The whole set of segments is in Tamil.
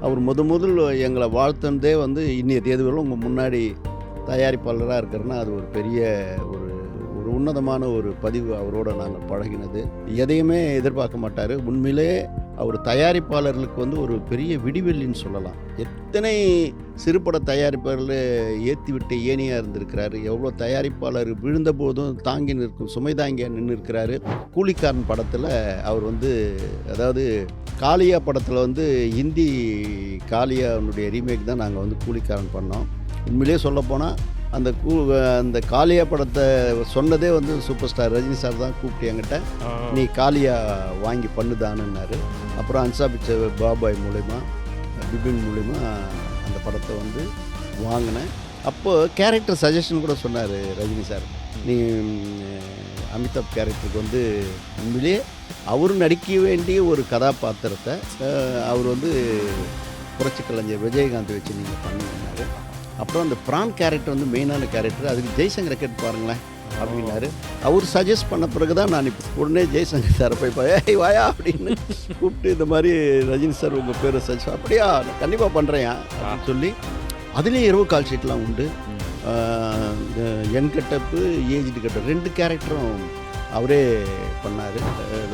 அவர் முதல்ல எங்கள வாழ்த்துனதே வந்து இன்னைய தேதி வரையிலும் உங்க முன்னாடி தயாரிப்பாளரா இருக்கிறேன்னா, அது ஒரு பெரிய ஒரு ஒரு உன்னதமான ஒரு பதிவு அவரோட நாங்க பழகினது. எதையுமே எதிர்பார்க்க மாட்டாரு. உண்மையிலே அவர் தயாரிப்பாளர்களுக்கு வந்து ஒரு பெரிய விடிவெள்ளின்னு சொல்லலாம். எத்தனை சிறுபட தயாரிப்பாளர்கள ஏத்திவிட்ட ஏணியா இருந்திருக்கிறாரு. எவ்வளோ தயாரிப்பாளர் விழுந்தபோதும் தாங்கி நிற்கும் சுமை தாங்கியா நின்னுருக்கிறாரு. கூலிக்காரன் படத்தில அவர் வந்து அதாவது காளியா படத்தில் வந்து ஹிந்தி காளியானுடைய ரீமேக் தான் நாங்கள் வந்து கூலிக்காரன் பண்ணோம். உண்மையிலேயே சொல்லப்போனால் அந்த காளியா படத்தை சொன்னதே வந்து சூப்பர் ஸ்டார் ரஜினி சார் தான் கூப்பிட்டு என்கிட்ட நீ காளியா வாங்கி பண்ணுதானுன்னாரு. அப்புறம் அன்சா பிக்சர் பாபாய் மூலிமா பிபின் மூலிமா அந்த படத்தை வந்து வாங்கினேன். அப்போது கேரக்டர் சஜஷன் கூட சொன்னார் ரஜினி சார். நீ அமிதாப் கேரக்டருக்கு வந்து உண்மையிலேயே அவரும் நடிக்க வேண்டிய ஒரு கதாபாத்திரத்தை அவர் வந்து புரட்சி கலைஞர் விஜயகாந்த் வச்சு நீங்கள் பண்ணினாரு. அப்புறம் அந்த பிரான் கேரக்டர் வந்து மெயினான கேரக்டர், அதுக்கு ஜெய்சங்கரை கேட்டு பாருங்களேன் அப்படின்னாரு. அவர் சஜஸ்ட் பண்ண பிறகு தான் நான் இப்போ உடனே ஜெய்சங்கர் சாரை போய் ஏய் வாயா அப்படின்னு கூப்பிட்டு இந்த மாதிரி ரஜினி சார் உங்கள் பேரை சஜஸ்ட் அப்படியா நான் கண்டிப்பாக பண்ணுறேன் அப்படின்னு சொல்லி அதுலேயும் இரவு கால் ஷீட்லாம் உண்டு. யங் கட்டப்பு ஏஜ்டு கட்டப் 2 கேரக்டரும் அவரே பண்ணார்.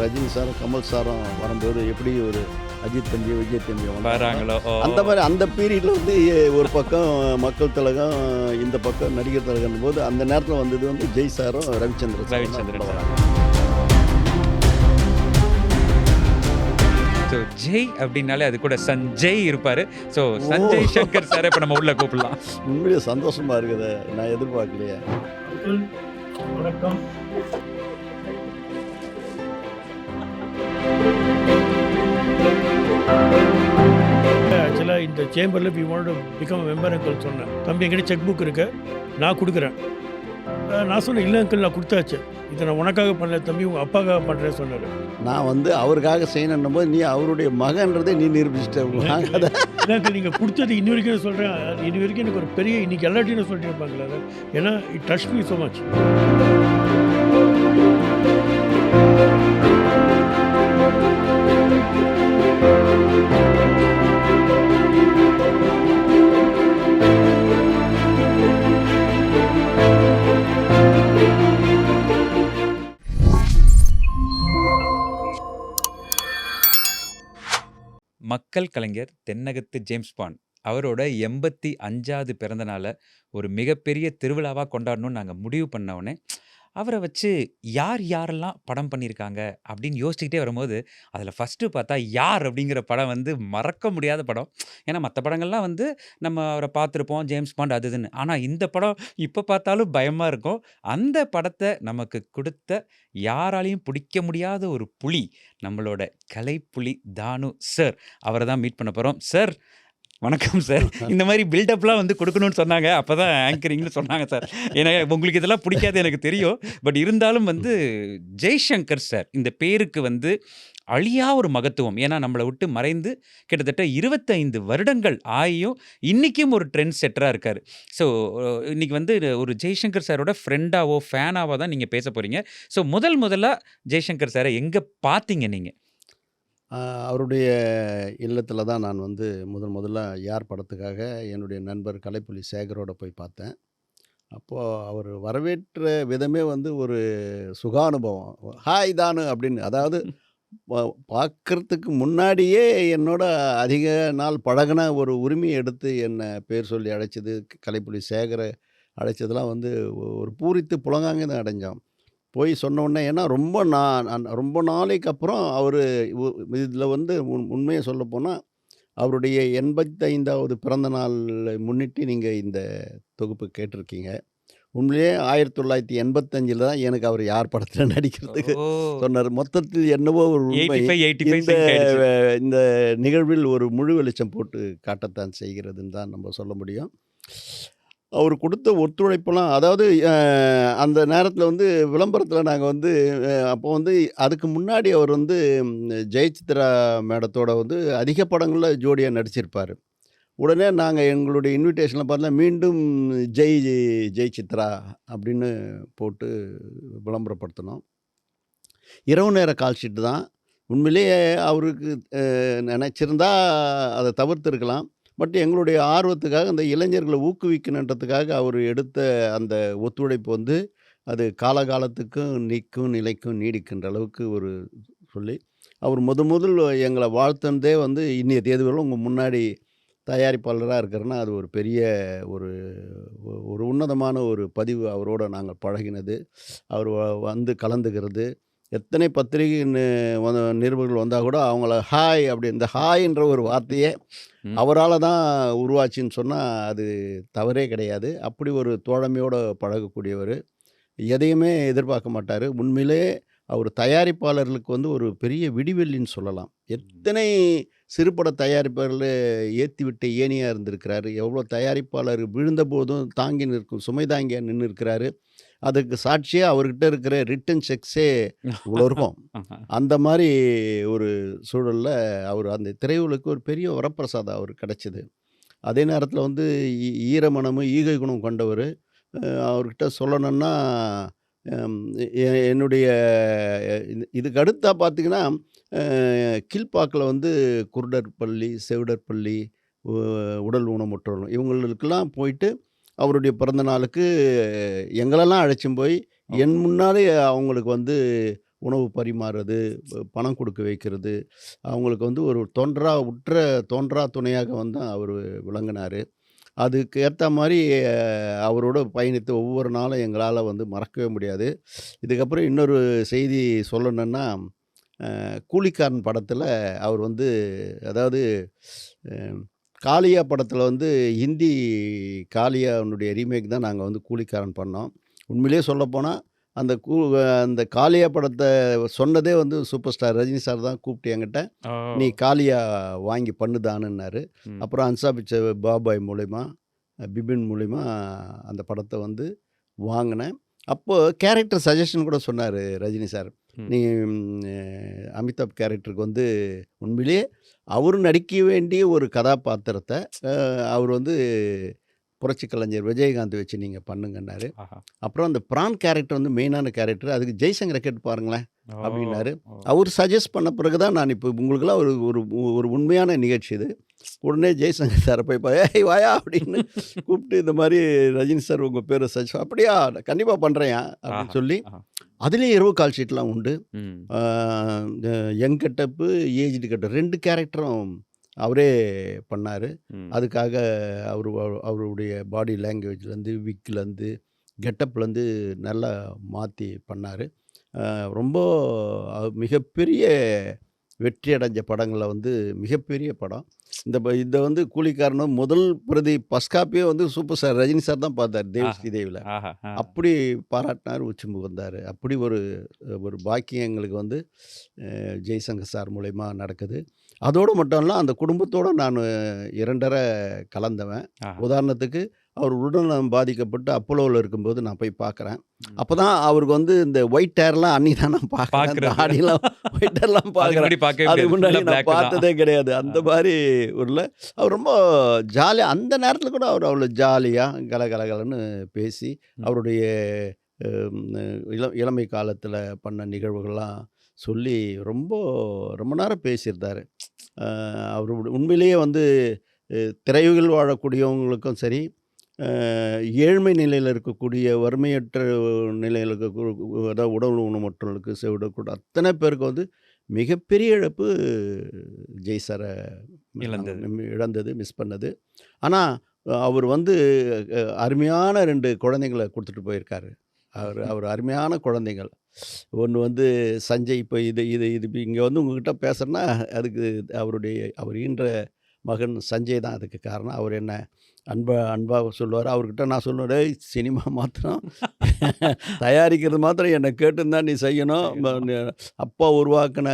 ரஜினி சாரும் கமல் சாரும் வரும்போது எப்படி ஒரு அஜித் தம்பி விஜய் தம்பி வராங்களோ அந்த மாதிரி அந்த பீரியடில் வந்து ஒரு பக்கம் மக்கள் திலகம் இந்த பக்கம் நடிகர் திலகம் போது அந்த நேரத்தில் வந்தது வந்து ஜெய் சாரும் ரவிச்சந்திரன் வராங்க. ஸோ ஜெய் அப்படின்னாலே அது கூட சஞ்சய் இருப்பார். ஸோ சஞ்சய் சங்கர் சாரை இப்போ நம்ம உள்ள கூப்பிடலாம். உண்மையிலே சந்தோஷமாக இருக்குது, நான் எதிர்பார்க்கலையே. வணக்கம். ஆக்சுவலாக இந்த சேம்பரில் we want to become member uncle சொன்னேன். தம்பி என்கிட்ட செக் புக் இருக்கு, நான் கொடுக்குறேன். நான் சொன்னேன் இல்லை அங்கிள் நான் கொடுத்தாச்சு, இதை நான் உனக்காக பண்ணல தம்பி உங்கள் அப்பாக்காக பண்ணுறேன்னு சொன்னார். நான் வந்து அவருக்காக செய்யணும் போது நீ அவருடைய மகன்றதை நீ நிரூபிச்சிட்டேன். இல்லை அங்கிள் நீங்கள் கொடுத்தது இன்னி வரைக்கும் சொல்கிறேன், இன்னி வரைக்கும் எனக்கு ஒரு பெரிய இன்னைக்கு எல்லாத்தையும் சொல்லிட்டு இருப்பாங்களே அது ஏன்னா it touch me so much. மக்கள் கலைஞர் தென்னகத்து ஜேம்ஸ் பாண்ட் அவரோட 85வது பிறந்த நாளை ஒரு மிகப்பெரிய திருவிழாவாக கொண்டாடணும்னு நாங்கள் முடிவு பண்ணோடனே அவரை வச்சு யார் யாரெல்லாம் படம் பண்ணியிருக்காங்க அப்படின்னு யோசிச்சுக்கிட்டே வரும்போது அதில் ஃபஸ்ட்டு பார்த்தா யார் அப்படிங்கிற படம் வந்து மறக்க முடியாத படம். ஏன்னா மற்ற படங்கள்லாம் வந்து நம்ம அவரை பார்த்துருப்போம், ஜேம்ஸ் பாண்ட் அது இதுன்னு. ஆனால் இந்த படம் இப்போ பார்த்தாலும் பயமாக இருக்கும். அந்த படத்தை நமக்கு கொடுத்த யாராலையும் பிடிக்க முடியாத ஒரு புலி, நம்மளோட கலைப்புலி தானு சார். அவரை தான் மீட் பண்ண போகிறோம். சார் வணக்கம் சார். இந்த மாதிரி பில்டப்லாம் வந்து கொடுக்கணும்னு சொன்னாங்க, அப்போ தான் ஆங்கரிங்னு சொன்னாங்க சார். ஏன்னா உங்களுக்கு இதெல்லாம் பிடிக்காது எனக்கு தெரியும். பட் இருந்தாலும் வந்து ஜெய்சங்கர் சார் இந்த பேருக்கு வந்து அழியா ஒரு மகத்துவம். ஏன்னா நம்மளை விட்டு மறைந்து கிட்டத்தட்ட 25 வருடங்கள் ஆகியும் இன்றைக்கும் ஒரு ட்ரெண்ட் செட்டராக இருக்கார். ஸோ இன்றைக்கி வந்து ஒரு ஜெய்சங்கர் சாரோட ஃப்ரெண்டாவோ ஃபேனாவோ தான் நீங்கள் பேச போகிறீங்க. ஸோ முதலாக ஜெய்சங்கர் சாரை எங்கே பார்த்தீங்க நீங்கள்? அவருடைய இல்லத்தில் தான் நான் வந்து முதல்ல யார் படத்துக்காக என்னுடைய நண்பர் கலைப்புலி சேகரோட போய் பார்த்தேன். அப்போது அவர் வரவேற்ற விதமே வந்து ஒரு சுகானுபவம். ஹாய் தானு அப்படின்னு, அதாவது பார்க்கறதுக்கு முன்னாடியே என்னோட அதிக நாள் பழகின ஒரு உரிமையை எடுத்து என்னை பேர் சொல்லி அழைச்சது, கலைப்புலி சேகரை அழைச்சதெல்லாம் வந்து ஒரு பூரித்து புலங்காங்க தான் அடைஞ்சோம். போய் சொன்ன உடனே ஏன்னா ரொம்ப நாளைக்கு அப்புறம் அவர் இதில் வந்து உண்மையை சொல்லப்போனால் அவருடைய 85வது பிறந்த நாள் முன்னிட்டு நீங்கள் இந்த தொகுப்பு கேட்டிருக்கீங்க. உண்மையிலேயே 1985 தான் எனக்கு அவர் யார் படத்தில் நடிக்கிறதுக்கு சொன்னார். மொத்தத்தில் என்னவோ ஒரு உண்மை இந்த நிகழ்வில் ஒரு முழு வெளிச்சம் போட்டு காட்டத்தான் செய்கிறதுன்னு தான் நம்ம சொல்ல முடியும். அவர் கொடுத்த ஒத்துழைப்பெல்லாம், அதாவது அந்த நேரத்தில் வந்து விளம்பரத்தில் நாங்கள் வந்து அப்போ வந்து அதுக்கு முன்னாடி அவர் வந்து ஜெயசித்ரா மேடத்தோட வந்து அதிக படங்களில் ஜோடியாக நடிச்சிருப்பார். உடனே நாங்கள் எங்களுடைய இன்விடேஷனில் பார்த்தா மீண்டும் ஜெய் சித்ரா அப்படின்னு போட்டு விளம்பரப்படுத்தினோம். இரவு நேர கால் ஷீட்டு தான். உண்மையிலேயே அவருக்கு நினச்சிருந்தா அதை தவிர்த்திருக்கலாம். பட் எங்களுடைய ஆர்வத்துக்காக அந்த இளைஞர்களை ஊக்குவிக்கணுன்றதுக்காக அவர் எடுத்த அந்த ஒத்துழைப்பு வந்து அது காலகாலத்துக்கும் நிற்கும், நிலைக்கும், நீடிக்கின்ற அளவுக்கு ஒரு சொல்லி, அவர் முதல் எங்கள வாழ்த்துனதே வந்து இன்னைய தேதி வரையிலும் உங்க முன்னாடி தயாரிப்பாளரா இருக்கிறேன்னா, அது ஒரு பெரிய ஒரு ஒரு உன்னதமான ஒரு பதிவு அவரோட நாங்க பழகினது. அவர் வந்து கலந்துக்கிறது. எத்தனை பத்திரிகை நிருபர்கள் வந்தா கூட அவங்கள ஹாய் அப்படி இந்த ஹாய்ன்ற ஒரு வார்த்தையே ம். அவரால தான் உருவாச்சுன்னு சொன்னா, அது தவறே கிடையாது. அப்படி ஒரு தோழமையோட பழகக்கூடியவரு. எதையுமே எதிர்பார்க்க மாட்டாரு. உண்மையிலே அவர் தயாரிப்பாளர்களுக்கு வந்து ஒரு பெரிய விடிவெள்ளின்னு சொல்லலாம். எத்தனை சிறுபட தயாரிப்பாளர்கள ஏத்திவிட்ட ஏணியா இருந்திருக்கிறாரு. எவ்வளோ தயாரிப்பாளர் விழுந்தபோதும் தாங்கி நிற்கும் சுமை தாங்கியா நின்னு இருக்கிறாரு. அதுக்கு சாட்சியா அவர்கிட்ட இருக்கிற ரிட்டன் செக்ஸே இவ்வளோ இருக்கும். அந்த மாரி ஒரு சூழல்ல அவர் அந்த திரையுலகுக்கு ஒரு பெரிய வரப்பிரசாதம் அவருக்கு கிடைச்சது. அதே நேரத்தில வந்து ஈரமனமும், ஈகை குணம் கொண்டவரு. அவர்கிட்ட சொல்லணும்னா, அம் என்னுடைய இதுக்கு அடுத்தா பார்த்தீங்கன்னா, கீழ்ப்பாக்குல வந்து குருடர் பள்ளி, செவிடர் பள்ளி, உ உடல் ஊனமுற்றோர் இவங்களுக்கெல்லாம் போயிட்டு, அவருடைய பிறந்த நாளுக்கு எங்களெல்லாம் அழைச்சும் போய், என் முன்னாலே அவங்களுக்கு வந்து உணவு பரிமாறுறது, பணம் கொடுக்க வைக்கிறது, அவங்களுக்கு வந்து ஒரு தோன்றா துணையாக வந்து அவரு விளங்குனாரு. அதுக்கு ஏத்த மாரி அவரோட பயணித்த ஒவ்வொரு நாளும் எங்களால வந்து மறக்கவே முடியாது. இதுக்கப்புறம் இன்னொரு செய்தி சொல்லணும்னா, கூலிக்காரன் படத்தில அவர் வந்து அதாவது அ காளியா படத்தில வந்து ஹிந்தி காளியானுடைய ரீமேக் தான் நாங்க வந்து கூலிக்காரன் பண்ணோம். உண்மையிலேயே சொல்லப்போனா, அந்த அந்த காளியா படத்த சொன்னதே வந்து சூப்பர் ஸ்டார் ரஜினி சார் தான் கூப்பிட்டு என்கிட்ட, ஓ! "நீ காளியா வாங்கி பண்ணுதானுன்னாரு." ம். அப்புறம் ஹன்ஸா பிக்சர் பாபாய் மூலியமா, பிபின் மூலியமா அந்த படத்த வந்து வாங்குனேன். அப்போ கேரக்டர் சஜஷன் கூட சொன்னாரு ரஜினி சார். ம். "நீ அமிதாப் கேரக்டருக்கு வந்து உண்மையிலேயே அவரு நடிக்க வேண்டிய ஒரு கதாபாத்திரத்த அவர் வந்து புரட்சி கலைஞர் விஜயகாந்த் வச்சு நீங்க பண்ணுங்கன்னாரு." ஆஹா! அப்புறம் அந்த பிரான் கேரக்டர் வந்து மெயினான கேரக்டர். அதுக்கு ஜெய்சங்கர கேட்டு பாருங்களேன் ஓ! அப்டின்னாரு. ஓ! அவரு சஜெஸ்ட் பண்ண பிறகு தான் நான் இப்போ உங்களுக்கெல்லாம் ஒரு ஒரு ஒரு உண்மையான நிகழ்ச்சி இது. உடனே ஜெய்சங்கர் சார போய் "ஏய் வாயா" அப்படின்னு கூப்பிட்டு இந்த மாரி "ரஜினி சார் உங்க பேர "அப்படியா கண்டிப்பா பண்றேன்யா" அப்படின்னு ஆஹா! சொல்லி, ஆஹா! அதிலேயே இரவு கால் ஷீட்லாம் உண்டு. ம். ஆ இந்த யங் கெட்டப்பு, ஏஜ்டு கெட்டப் 2 கேரக்டரும் அவரே பண்ணாரு. ம். அதுக்காக அவருடைய பாடி லாங்குவேஜ்லேருந்து, விக்லேருந்து, கெட்டப்லேருந்து நல்லா மாத்தி பண்ணாரு. ரொம்ப மிகப்பெரிய வெற்றி அடைஞ்ச படங்கள்ல வந்து மிகப்பெரிய படம். இத வந்து கூலிக்காரனும் முதல் பிரதி ஃபர்ஸ்ட் காப்பியே வந்து சூப்பர் ஸ்டார் ரஜினி சார் தான் பார்த்தாரு தேவ் ஆஹா! ஸ்ரீதேவில. ஆஹா! ஆ. அப்படி பாராட்டினாரு, உச்சி முகந்தாரு. அப்படி ஒரு ஒரு பாக்கியம் எங்களுக்கு வந்து ஜெய்சங்கர் சார் மூலியமா நடக்குது. அதோடு மட்டும் இல்ல, அந்த குடும்பத்தோட நானு 2 கலந்தவன். ஆஹா! உதாரணத்துக்கு, அவர் உடல்நலம் பாதிக்கப்பட்டு அப்போலோல இருக்கும்போது நான் போய் பார்க்குறேன். ம். அப்பதான் அவருக்கு வந்து இந்த ஒயிட் ஹேர்லாம் அன்னைக்கு தான் நான் பார்க்குறேன். பார்க்குறது. தாடிலாம் ஒயிட் ஹேர்லாம் அதுக்கு பார்க்குறேன். முன்னாடி பார்க்கவே அதுக்கு முடியாது. முன்னாடி ஃபுல்லா நான் பிளாக் தான். பார்த்ததே கிடையாது. அந்த ஆ. மாரி ஊர்ல அவர் ரொம்ப ஜாலியா அந்த நேரத்தில கூட அவர் அவ்வளோ ஜாலியா கலகலன்னு பேசி, ம். அவருடைய இளமை காலத்தில பண்ண நிகழ்வுகள்லாம் சொல்லி ரொம்ப ரொம்ப நேரம் பேசியிருந்தாரு. அவரு உண்மையிலேயே வந்து திரையுலகில் வாழக்கூடியவங்களுக்கும் சரி, அ ஏழ்மை நிலையில இருக்கக்கூடிய வறுமையற்ற நிலையில அதாவது உடல் ஊனமுற்றோருக்கு, செவிடர் அத்தனை பேருக்கு வந்து மிகப்பெரிய இழப்பு ஜெய் சார இழந்தது. இழந்தது, மிஸ் பண்ணது. ஆனா, அவர் வந்து அருமையான 2 குழந்தைங்கள குடுத்துட்டு போயிருக்காரு. அவர் அருமையான குழந்தைகள். ஒண்ணு வந்து சஞ்சய். இப்ப இது இங்க வந்து உங்ககிட்ட பேசுறேன்னா, அதுக்கு அவர் ஈன்ற மகன் சஞ்சய் தான் அதுக்கு காரணம். அவர் என்ன அன்பா சொல்லுவாரு. அவர்கிட்ட நான் சொல்லுவேன், "டேய் சினிமா மாத்திரம் தயாரிக்கிறது மாத்திரம் என்ன கேட்டுன்னு தான் நீ செய்யணும். செய்யணும். அப்பா உருவாக்குன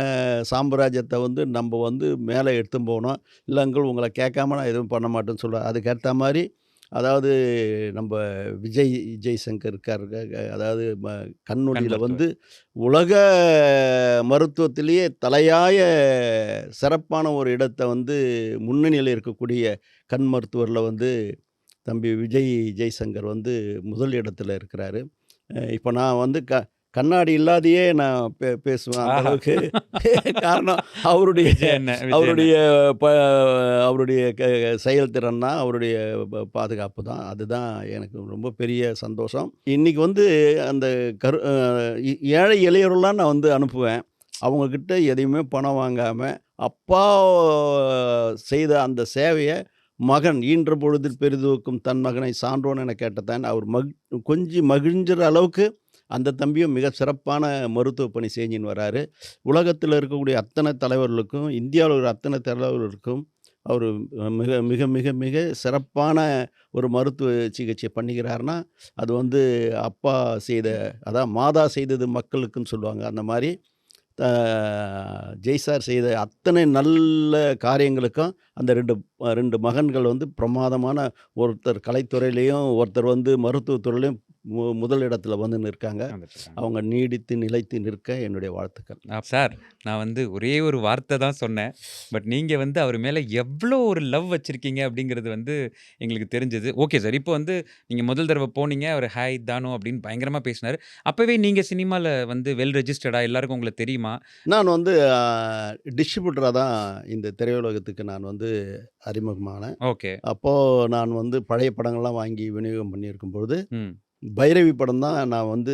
சாம்ராஜ்யத்த வந்து நம்ப வந்து மேல எடுத்துன்னு போணும். இல்ல அங்கிள் உங்கள கேட்காம நான் எதுவும் பண்ண மாட்டேன்னு" சொல்லுவாரு. அதுக்கேத்த மாரி அதாவது நம்ப ஜெய்சங்கர் இருக்காரு. அதாவது கண் கண்ணொளியில வந்து மருத்துவர். உலக மருத்துவத்திலேயே தலையாய சிறப்பான ஒரு இடத்த வந்து முன்னணியில இருக்கக்கூடிய கண் மருத்துவர்ல வந்து தம்பி விஜய் ஜெய்சங்கர் வந்து முதல் இடத்துல இருக்கிறாரு. இப்ப நான் வந்து கண்ணாடி இல்லாதையே நான் பேசுவேன் அந்த ஆஹா! அளவுக்கு. காரணம் அவருடைய விஜய் அண்ணன், விஜய் அண்ணன். அவருடைய ப அவருடைய செயல்திறன் தான், அவருடைய பாதுகாப்பு தான். அதுதான் எனக்கு ரொம்ப பெரிய சந்தோஷம். இன்னைக்கு வந்து அந்த கரு அ ஏழை எளியோரெல்லாம் நான் வந்து அனுப்புவேன். அவங்கக்கிட்ட எதையுமே பணம் வாங்காம, அப்பா செய்த அந்த சேவைய மகன் ஈன்ற பொழுதில் பெரிதுவக்கும் தன் மகனை சான்றோன் என கேட்டதான் அவர் கொஞ்சி மகிழ்ஞ்சிற அளவுக்கு அந்த தம்பியும் மிக சிறப்பான மருத்துவ பணி செஞ்சுன்னு வராரு. உலகத்தில் இருக்கக்கூடிய அத்தனை தலைவர்களுக்கும், இந்தியாவில் இருக்கிற அத்தனை தலைவர்களுக்கும் அவர் மிக மிக மிக மிக சிறப்பான ஒரு மருத்துவ சிகிச்சை பண்ணிக்கிறாருன்னா, அது வந்து அப்பா செய்த, அதான் மாதா செய்தது மக்களுக்குன்னு சொல்லுவாங்க. அந்த மாதிரி ஜெய் சார் செய்த அத்தனை நல்ல காரியங்களுக்கும் அந்த 2 மகன்கள் வந்து பிரமாதமான, ஒருத்தர் கலைத்துறையிலையும், ஒருத்தர் வந்து மருத்துவத்துறையிலையும் முதல் இடத்துல வந்து நிற்காங்க. வந்துட்டுருக்காங்க. அவங்க நீடித்து நிலைத்து நிற்க என்னுடைய வாழ்த்துக்கள். சார், நான் வந்து ஒரே ஒரு வார்த்தை தான் சொன்னேன். பட் நீங்க வந்து அவர் மேல எவ்ளோ ஒரு லவ் வச்சிருக்கீங்க அப்படிங்கிறது வந்து எங்களுக்கு தெரிஞ்சது. Okay sir. இப்போ வந்து நீங்க முதல் தடவ போனீங்க. அவர் ஹாய் தானு அப்படின்னு பயங்கரமா பேசினாரு. அப்பவே நீங்க சினிமால வந்து வெல் ரெஜிஸ்டர்டா எல்லாருக்கும் உங்கள தெரியுமா? நான் வந்து டிஸ்ட்ரிபியூட்டரா தான் இந்த திரையுலகத்துக்கு நான் வந்து அறிமுகமானேன். ஓகே. அப்போது நான் வந்து பழைய படங்கள்லாம் வாங்கி விநியோகம் பண்ணியிருக்கும் பொழுது, ம். பைரவி படம் தான் நான் வந்து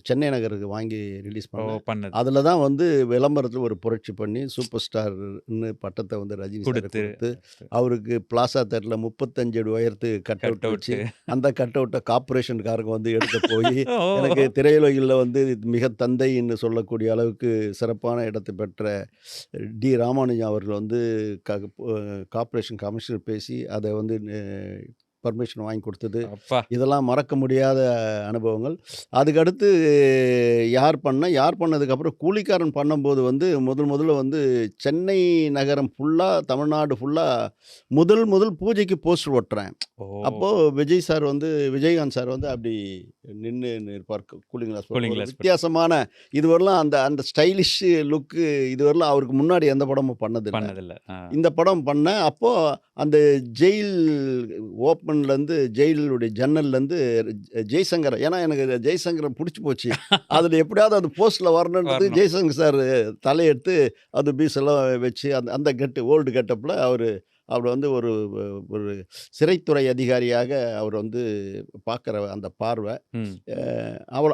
சென்னை நகருக்கு வாங்கி ரிலீஸ் ஓ! பண்ணேன். பண்ணது. அதில் தான் வந்து விளம்பரத்தில் ஒரு புரட்சி பண்ணி சூப்பர் ஸ்டார்னு பட்டத்தை வந்து ரஜினி சாருக்கு குடுத்து கொடுத்து, அவருக்கு பிளாசா தேட்டரில் 35 அடி உயரத்துக்கு கட் கட் அவுட் வச்சு, அவுட்டு. அந்த கட் அவுட்டை கார்ப்பரேஷனுக்காரங்க வந்து எடுக்க போய் எனக்கு ஓ! திரையுலகில் வந்து மிக தந்தைன்னு சொல்லக்கூடிய அளவுக்கு சிறப்பான இடத்தை பெற்ற டி. ராமானுஜம் அவர்கள் வந்து கார்ப்பரேஷன் கமிஷனர் பேசி அதை வந்து பர்மிஷன் வாங்கி கொடுத்தது, அப்பா! இதெல்லாம் மறக்க முடியாத அனுபவங்கள். அதுக்கடுத்து யார் பண்ணதுக்கப்புறம் கூலிக்காரன் பண்ணும்போது வந்து முதல்ல வந்து சென்னை நகரம் ஃபுல்லாக, தமிழ்நாடு ஃபுல்லாக முதல் பூஜைக்கு போஸ்டர் ஒட்டுறேன். ஓ! அப்போது விஜயகாந்த் சார் வந்து அப்படி நின்று இருப்பார், கூலிங் கிளாஸ் போட்டு. கூலிங் ஒரு கிளாஸ் போட்டு. வித்தியாசமான, இதுவரைலாம் அந்த ஸ்டைலிஷ் லுக்கு இதுவரைலாம் அவருக்கு முன்னாடி எந்த படமும் பண்ணதில்லை. பண்ணதில்ல. இந்த படம் பண்ணேன். அப்போது அந்த ஜெயில் ஓப்பன்லேருந்து, ஜெயிலுடைய ஜன்னல்லேருந்து ஜெய்சங்கர், ஏன்னா எனக்கு ஜெய்சங்கரை பிடிச்சி போச்சு. அதில் எப்படியாவது அந்த போஸ்ட்டில் வரணுன்றது வரணும். ஜெய்சங்கர் சார் தலையெடுத்து அது பீஸெல்லாம் வச்சு அந்த ஓல்டு கெட்டப்பில் அவர் வந்து ஒரு ஒரு சிறைத்துறை அதிகாரியாக அவர் வந்து பார்க்குற அந்த பார்வை, ம்.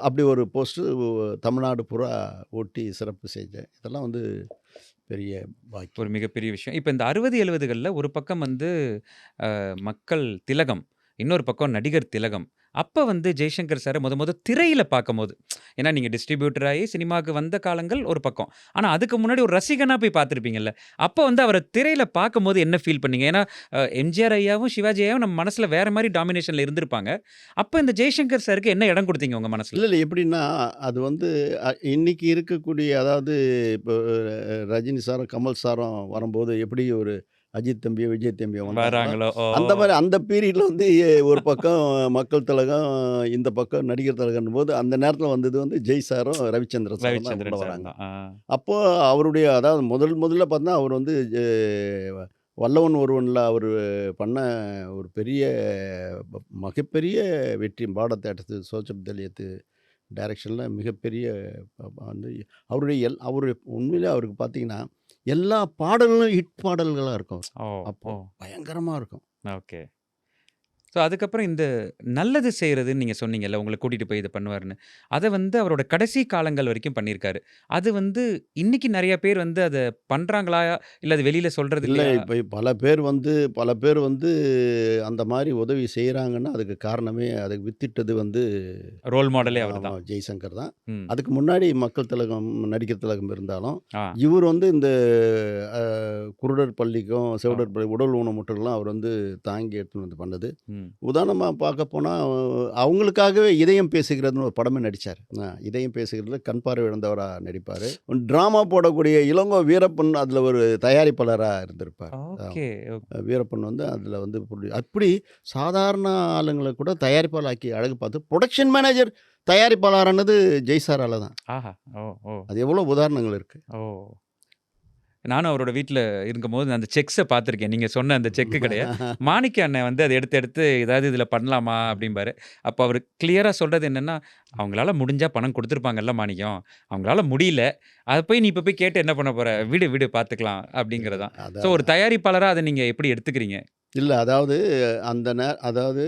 அப்படி ஒரு போஸ்ட்டு தமிழ்நாடு பூரா ஒட்டி சிறப்பு செஞ்சேன். இதெல்லாம் வந்து பெரிய பாக்கியம். ஒரு மிகப்பெரிய விஷயம். இப்ப இந்த 60, 70கள்ல ஒரு பக்கம் வந்து மக்கள் திலகம், இன்னொரு பக்கம் நடிகர் திலகம். அப்ப வந்து ஜெய்சங்கர் சார திரையில பார்க்கும்போது, ஏன்னா நீங்க டிஸ்ட்ரிபியூட்டர் ஆயி சினிமாவுக்கு வந்த காலங்கள் ஒரு பக்கம். ஆனா அதுக்கு முன்னாடி ஒரு ரசிகனா போய் பார்த்துருப்பீங்கல்ல. அப்ப வந்து அவர திரையில பார்க்கும்போது என்ன ஃபீல் பண்ணீங்க? ஏன்னா எம்ஜிஆர் ஐயாவும், சிவாஜி ஐயாவும் நம்ம மனசுல வேற மாரி டாமினேஷன்ல இருந்திருப்பாங்க. அப்ப இந்த ஜெய்சங்கர் சாருக்கு என்ன இடம் குடுத்தீங்க உங்க மனசுல? இல்லை எப்படின்னா, அது வந்து இன்னைக்கு இருக்கக்கூடிய, அதாவது இப்போ ரஜினி சாரும் கமல் சாரும் வரும்போது எப்படி ஒரு அஜித் தம்பியோ விஜய் தம்பியோ வந்தாங்களோ, வராங்களோ! ஓ! அந்த மாதிரி அந்த பீரியடில் வந்து ஒரு பக்கம் மக்கள் திலகம், இந்த பக்கம் நடிகர் திலகம்னும் போது அந்த நேரத்தில் வந்தது வந்து ஜெய் சாரும் ரவிச்சந்திரன் சாரும் தான் உள்ள ரவிச்சந்திரன் சார் வராங்க. தான். அப்போது அவருடைய, அதாவது முதல்ல பார்த்தா அவர் வந்து வல்லவன் ஒருவனில் அவர் பண்ண ஒரு பெரிய மிகப்பெரிய வெற்றி, பாடத்தை எடுத்து சோச்சப் தலியத்து டைரக்ஷனில் மிகப்பெரிய வந்து அவருடைய உண்மையிலே அவருக்கு பார்த்தீங்கன்னா எல்லா பாடல்களும் ஹிட் பாடல்களாக இருக்கும். ஓ! அப்போ ஓ! பயங்கரமாக இருக்கும். ஓகே. ஸோ அதுக்கப்புறம் இந்த நல்லது செய்றதுன்னு நீங்க சொன்னீங்கல்ல, உங்கள கூட்டிட்டு போய் இத பண்ணுவாருன்னு. அத வந்து அவரோட கடைசி காலங்கள் வரைக்கும் பண்ணியிருக்காரு. அது வந்து இன்னைக்கு நெறைய பேர் வந்து அத பண்றாங்களா? இல்ல அது வெளியில சொல்றது இல்லை, இல்லையா? இப்போ பல பேர் வந்து அந்த மாதிரி உதவி செய்கிறாங்கன்னா அதுக்கு காரணமே, அதுக்கு வித்திட்டது வந்து ரோல் மாடலே அவர் தான். ஜெய்சங்கர் தான். ம். அதுக்கு முன்னாடி மக்கள் திலகம், நடிகர் திலகம் இருந்தாலும் ஆ. இவர் வந்து இந்த குருடர் பள்ளிக்கும் செவிடர் பள்ளி உடல் ஊனமுற்றலாம் அவர் வந்து தாங்கி எடுத்துன்னு வந்து பண்ணது. ம். உதாரணமாக பார்க்க போனால் அவங்களுக்காகவே இதயம் பேசுகிறதுன்னு ஒரு படமே நடித்தார். இதயம் பேசுகிறதுல கண் பார்வை இழந்தவராக நடிப்பார். ட்ராமா போடக்கூடிய இளங்கோ வீரப்பன் அதில் ஒரு தயாரிப்பாளராக இருந்திருப்பார். ஓகே. வீரப்பன் வந்து அதில் வந்து அப்படி சாதாரண ஆளுங்களை கூட தயாரிப்பாளராக்கி அழகு பார்த்து ப்ரொடக்ஷன் மேனேஜர் தயாரிப்பாளரானது ஜெய்சாரால தான். ஆஹா! ஓ! ஓ! அது எவ்வளோ உதாரணங்கள் இருக்குது. ஓ! நானும் அவரோட வீட்ல இருக்கும்போது அந்த செக்ஸ பார்த்துருக்கேன். நீங்க சொன்ன அந்த செக்கு கடைய. மாணிக்க அண்ணன் வந்து அத எடுத்து ஏதாவது இதில பண்ணலாமா அப்படிம்பாரு. அப்ப அவரு கிளியரா சொல்றது என்னன்னா, அவங்களால முடிஞ்சா பணம் குடுத்துருப்பாங்கல்ல மாணிக்கம். அவங்களால முடியல. அத போய் நீ இப்ப போய் கேட்டு என்ன பண்ண போற? விடு விடு பார்த்துக்கலாம் அப்படிங்கிறது தான். ஸோ அதான் ஒரு தயாரிப்பாளரா அத நீங்க எப்படி எடுத்துக்கிறீங்க? இல்ல அதாவது அதாவது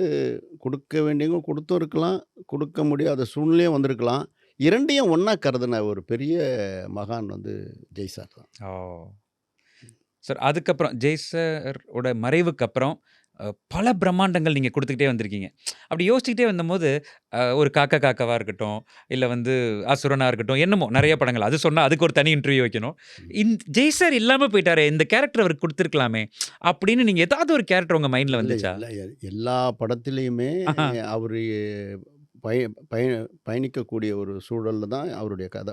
குடுக்க வேண்டியவங்க குடுத்தும் இருக்கலாம், குடுக்க முடியாத சூழ்நிலையும் வந்திருக்கலாம். 2யும் ஒண்ணா கருதுன ஒரு பெரிய மகான் வந்து ஜெய் சார் தான். ஓ! சார் அதுக்கப்புறம் ஜெய் சார் ஓட மறைவுக்கு அப்புறம் பல பிரம்மாண்டங்கள் நீங்க குடுத்துக்கிட்டே வந்திருக்கீங்க. அப்படி யோசிச்சுக்கிட்டே வந்தம்போது, ஒரு காக்கா காக்காவா இருக்கட்டும், இல்ல வந்து அசுரனா இருக்கட்டும், என்னமோ நெறைய படங்கள். அது சொன்னா அதுக்கு ஒரு தனி இன்டர்வியூ வைக்கணும். ஜெய் சார் இல்லாம போயிட்டாரே, இந்த கேரக்டர் அவருக்கு குடுத்துருக்கலாமே! அப்படின்னு நீங்க ஏதாவது ஒரு கேரக்டர் உங்க மைண்ட்ல இல்ல வந்துச்சா? இல்ல எல்லா படத்திலயுமே ஆஹா. அவரு பய பய பயணிக்கக்கூடிய ஒரு சூழல்ல தான் அவருடைய கதை.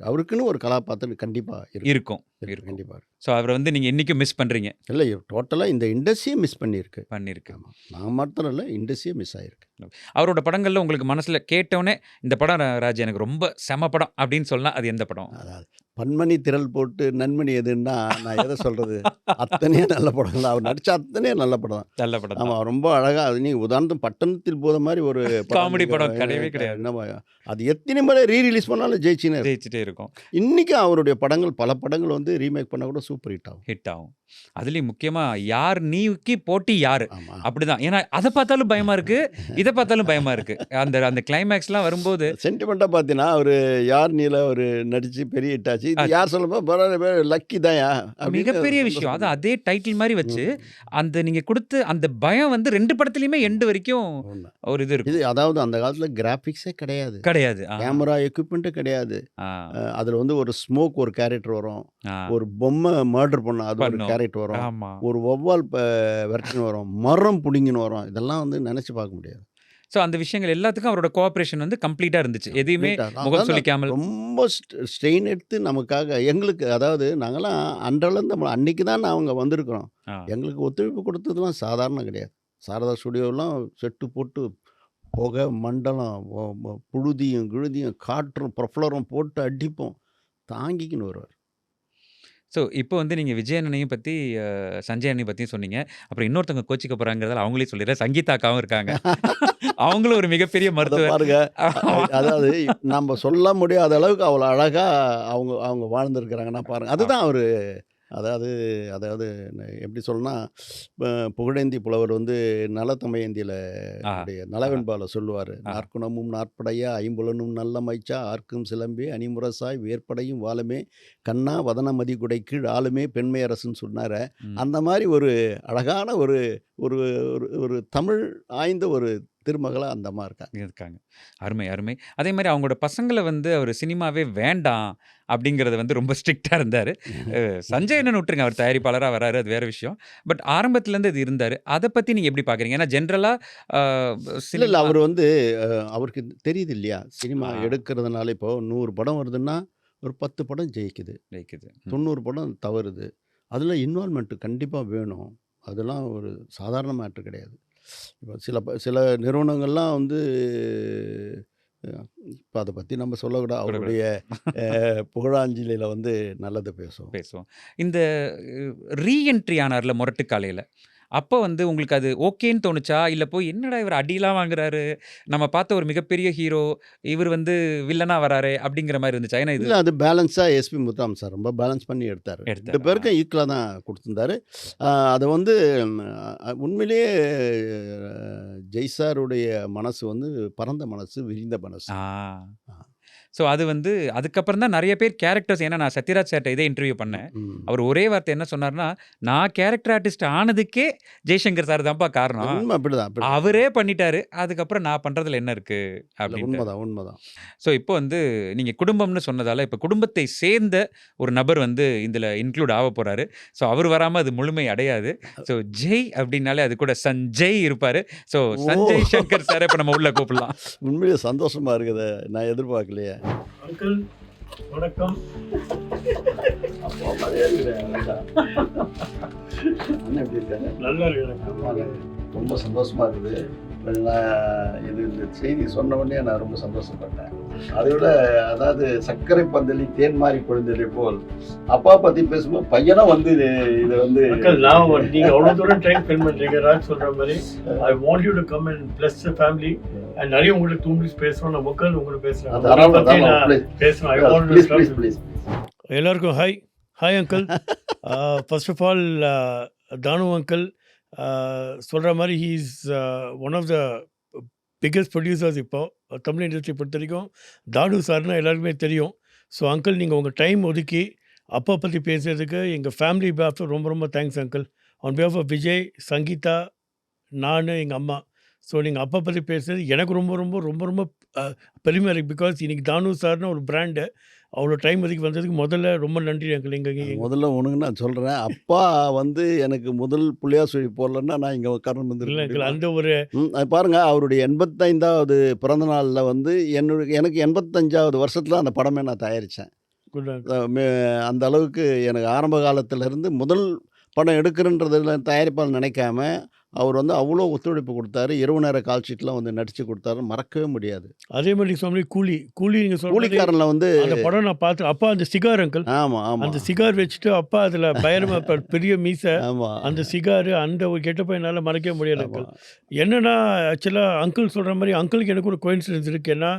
அவருக்குன்னு ஒரு கதாபாத்திரம் கண்டிப்பா இருக்கும். இருக்கும். இருக்கும். கண்டிப்பா இருக்கும். ஸோ அவர வந்து நீங்க இன்னைக்கும் மிஸ் பண்றீங்க. இல்ல டோட்டலா இந்த இண்டஸ்ட்ரியே மிஸ் பண்ணியிருக்கு. பண்ணிருக்கு. ஆமா. நான் மாத்திரம் இல்ல, இண்டஸ்ட்ரியே மிஸ் ஆயிருக்கு. அவரோட படங்கள்ல உங்களுக்கு மனசுல கேட்டோனே, இந்த படம் ராஜ் எனக்கு ரொம்ப செம படம் அப்படின்னு சொன்னா, அது எந்த படம்? அதாவது பன்மணி திரள் போட்டு நன்மணி எதுன்னா, நான் எத சொல்றது? அத்தனையும் நல்ல படம் தான். அவர் நடிச்ச அத்தனையும் நல்ல படம் தான். நல்ல படம் ஆமா. தான். ரொம்ப அழகா அது நீங்க உதாரணத்துக்கு பட்டணத்தில் போத மாரி ஒரு காமெடி நீங்க படம் கிடையவே கிடையாது. என்னமா அது எத்தனை முறை ரீ-ரிலீஸ் பண்ணாலும் ஜெயிச்சுன்னே இருக்கும். ஜெயிச்சுட்டே இருக்கும். இன்னைக்கும் அவருடைய படங்கள் பல படங்கள் வந்து ரீமேக் பண்ணா கூட சூப்பர் ஹிட் ஆகும். ஹிட் ஆகும். அதுலயும் முக்கியமா யார் நீக்கி போட்டி யாரு? ஆமா. அப்படிதான். ஏன்னா அத பார்த்தாலும் பயமா இருக்கு. இத பார்த்தாலும் பயமா இருக்கு. அந்த அந்த கிளைமாக்ஸ்லாம் வரும்போது சென்டிமெண்ட்டா பார்த்தீங்கன்னா, அவரு யார் நீல அவரு நடிச்சு பெரிய ஹிட் ஆச்சு. இது யார் சொல்லும்போது பரவாயில்ல லக்கி தான்யா அப்படின்னு மிகப்பெரிய விஷயம். சந்தோஷம். அதான் அதே டைட்டில் மாரி வச்சு, ம். அந்த நீங்க குடுத்த அந்த பயம் வந்து 2 படத்துலயுமே எண்ட் வரைக்கும் உண்மை. ஒரு இது இது இருக்கும். அதாவது அந்த காலத்துல கிராபிக்ஸே கிடையாது. கிடையாது. கேமரா எக்யூப்மெண்ட்டே கிடையாது. ஆ. அதுல வந்து ஒரு ஸ்மோக் ஒரு கேரக்டர் வரும். ஆ. ஒரு பொம்மை மர்டர் பண்ண அது ஒரு பண்ணும். கேரக்டர் வரும். ஆமா. ஒரு வௌவால் விரட்டின்னு வரும். மரம் புடிங்கின்னு வரும். இதெல்லாம் வந்து நெனச்சு பார்க்க முடியாது. ஸோ அந்த விஷயங்கள் எல்லாத்துக்கும் அவரோட கோஆப்பரேஷன் வந்து கம்ப்ளீட்டா இருந்துச்சு. எதையுமே கம்ப்ளீட்டா. முகம் அதான் சுளிக்காமல். ரொம்ப ஸ்ட்ரெயின் எடுத்து நமக்காக எங்களுக்கு அதாவது நாங்கலாம் அன்றளந்து அன்னைக்கு தான் அவங்க வந்திருக்கிறோம். ஆ. எங்களுக்கு ஒத்துழைப்பு கொடுத்ததுலாம் சாதாரணம் கிடையாது. சாரதா ஸ்டுடியோலாம் செட்டு போட்டு புகை, மண்டலம், புழுதியும், கிழுதியும், காற்றும், ப்ரொஃபலரும் போட்டு அடிப்போம். தாங்கிக்கின்னு வருவார். ஸோ இப்போ வந்து நீங்க விஜய் அண்ணனையும் பத்தி, சஞ்சய் அண்ணனையும் பத்தியும் சொன்னீங்க. அப்புறம் இன்னொருத்தவங்க கோச்சிக்க போறாங்கிறதால அவங்களையும் சொல்லிடுறேன். சங்கீதா அக்காவும் இருக்காங்க. அவங்களும் ஒரு மிகப்பெரிய அத மருத்துவர். பாருங்க. ஆமா. அதாவது நம்ம சொல்ல முடியாத அளவுக்கு அவ்வளோ அழகா அவங்க வாழ்ந்திருக்கிறாங்கன்னா பாருங்க. அதுதான் அவரு அதாவது அதாவது எப்படி சொல்லணும்னா, புகழேந்தி புலவர் வந்து நலத்தமையந்தியில ஆ. நலவெண்பால சொல்லுவாரு. ஆ. "நாற்குணமும் நாற்படையா ஐம்புலனும் நல்லமைச்சா ஆர்க்கும் சிலம்பே அணிமுரசாய் வேற்படையும் வாளுமே கண்ணா வதன மதிகுடை கீழ் ஆளுமே பெண்மை அரசுன்னு சொன்னார. ம். அந்த மாரி ஒரு அழகான ஒரு ஒரு ஒரு ஒரு தமிழ் ஆய்ந்த ஒரு திருமகளா அந்த அம்மா இருக்காங்க. இருக்காங்க. அருமை, அருமை. அதே மாரி அவங்களோட பசங்கள வந்து அவரு சினிமாவே வேண்டாம் அப்படிங்கிறத வந்து ரொம்ப ஸ்ட்ரிக்ட்டா இருந்தாரு. சஞ்சய் அண்ணன விட்டுருங்க. அவர் தயாரிப்பாளரா வராரு. அது வேற விஷயம். பட் ஆரம்பத்துலேருந்து இது இருந்தாரு. அத பத்தி நீங்க எப்படி பார்க்குறீங்க? ஏன்னா ஜென்ரலா இல்ல சினிமா அவரு வந்து அவருக்கு தெரியுது இல்லையா? சினிமா ஆ. எடுக்கிறதுனால இப்போ 100 படம் வருதுன்னா, ஒரு 10 படம் ஜெயிக்குது. ஜெயிக்குது. 90 படம் தவறுது. அதில இன்வால்வ்மெண்ட் கண்டிப்பா வேணும். அதெல்லாம் ஒரு சாதாரண மேட்டர் கிடையாது. இப்போ சில நிறுவனங்கள்லாம் வந்து இப்ப அத பத்தி நம்ம சொல்லக்கூடாது. அவருடைய புகழாஞ்சலியில வந்து நல்லது பேசுவோம். பேசுவோம். இந்த ரீ என்ட்ரி ஆனார்ல மொரட்டு காலையில. அப்போ வந்து உங்களுக்கு அது ஓகேன்னு தோணுச்சா? இல்ல போய் என்னடா இவர் அடிலாம் வாங்குறாரு. நம்ம பார்த்த ஒரு மிகப்பெரிய ஹீரோ, இவர் வந்து வில்லனா வராரே அப்படிங்கிற மாரி இருந்துச்சா? ஏன்னா இது இல்ல அது பேலன்ஸா எஸ்பி முத்துராமன் சார் ரொம்ப பேலன்ஸ் பண்ணி எடுத்தாரு. 2 எடுத்தாரு. பேருக்கும் ஈக்குவலா தான் குடுத்திருந்தாரு. அத வந்து உண்மையிலேயே ஜெய் சாருடைய மனசு வந்து பரந்த மனசு, விரிந்த மனசு. ஆ. ஆ. ஸோ அது வந்து அதுக்கப்புறம் தான் நெறைய பேர் கேரக்டர்ஸ், ஏன்னா நான் சத்யராஜ் சார்ட்ட இதே இன்டர்வியூ பண்ணேன். ம். அவர் ஒரே வார்த்தை என்ன சொன்னார்னா, "நான் கேரக்டர் ஆர்டிஸ்ட் ஆனதுக்கே ஜெய்சங்கர் சார் தான்ப்பா காரணம். உண்மை அப்படிதான். அவரே பண்ணிட்டாரு. அதுக்கப்புறம் நான் பண்றதுல என்ன இருக்கு?" இல்ல அப்படின்ட்டு. உண்மைதான். ஸோ இப்போ வந்து நீங்க குடும்பம்னு சொன்னதால, இப்போ குடும்பத்தை சேர்ந்த ஒரு நபர் வந்து இதுல இன்க்ளூட் ஆக போறாரு. ஸோ அவர் வராம அது முழுமை அடையாது. ஸோ ஜெய் அப்படின்னாலே அது கூட சஞ்சய் இருப்பாரு. ஸோ ஓ! சஞ்சய் சங்கர் சார இப்ப நம்ம உள்ள கூப்பிடலாம். உண்மையிலேயே சந்தோஷமா இருக்குது. நான் எதிர்பார்க்கலையே. அங்கிள் வணக்கம். நல்லா இருக்கிறேன். ரொம்ப சந்தோஷமா இருக்குது. நான் இந்த செய்தி சொன்ன உடனே நான் ரொம்ப சந்தோஷப்பட்டேன். அதை விட அதாவது சர்க்கரை பந்தலி தேன் மாறி பொழிந்ததை போல் அப்பா பற்றி பேசும்போது பையனும் வந்து இதை வந்து நீங்கள் அவ்வளோ தூரம் டைம் ஸ்பெண்ட் பண்ணுறீங்க. ராஜ் சொல்கிற மாதிரி I want you to come and bless the family and நிறைய உங்களுக்கு தூண்டி பேசணும். நான் மக்கள் உங்களுக்கு பேசுகிறேன். எல்லாருக்கும் hi. Hi uncle. First of all Thanu uncle சொல்கிற மாதிரி he is one of the biggest producers இப்போ தமிழ் இண்டஸ்ட்ரி பொறுத்த வரைக்கும். தானு சார்னால் எல்லாருக்குமே தெரியும். ஸோ அங்கிள் நீங்கள் உங்கள் டைம் ஒதுக்கி அப்பா பற்றி பேசுகிறதுக்கு எங்கள் ஃபேமிலி பேஃப் ரொம்ப ரொம்ப thanks uncle. On behalf of Vijay, Sangeetha, நான், எங்கள் அம்மா. ஸோ நீங்கள் அப்பா பற்றி பேசுகிறது எனக்கு ரொம்ப ரொம்ப ரொம்ப ரொம்ப பெருமையாக இருக்குது. பிகாஸ் இன்றைக்கி தானு சார்னு ஒரு பிராண்டு அவ்வளோ டைம் ஒதுக்கி வந்ததுக்கு முதல்ல ரொம்ப நன்றி அங்கிள். எங்கள் முதல்ல உனக்கு நான் சொல்கிறேன், அப்பா வந்து எனக்கு முதல் புள்ளியா சொல்லி போடலன்னா நான் இங்கே உட்கார்ந்து இல்லை வந்து அங்கிள் அந்த ஒரு அது பாருங்க, அவருடைய 85வது பிறந்த நாளில் வந்து எனக்கு 85வது வருஷத்தில் அந்த படமே நான் தயாரித்தேன். குட் அந்த அளவுக்கு எனக்கு ஆரம்ப காலத்திலேருந்து முதல் படம் எடுக்கிறன்றதுல தயாரிப்பாளர் நினைக்காம அவர் வந்து அவ்வளோ ஒத்துழைப்பு கொடுத்தாரு. இரவு நேர கால்ஷீட்லாம் வந்து நடித்து கொடுத்தாரு, மறக்கவே முடியாது. அதே மாதிரி நீங்கள் சொன்ன கூலி நீங்கள் சொல்ல கூலிக்காரனில் வந்து அந்த படம் நான் பார்த்து அப்பா அந்த சிகார் அங்கிள் ஆமாம் ஆமாம் அந்த சிகார் வச்சுட்டு அப்பா அதில் பயங்கரமாக பெரிய மீசை ஆமாம் அந்த சிகாரு அந்த ஒரு கெட்டப்ப என்னால் மறக்கவே முடியாது அங்கிள். ஆமாம் என்னென்னா ஆக்சுவலாக அங்கிள் சொல்கிற மாதிரி அங்கிளுக்கு எனக்கு ஒரு கோயின்சிடன்ஸ் இருக்குது. ஏன்னா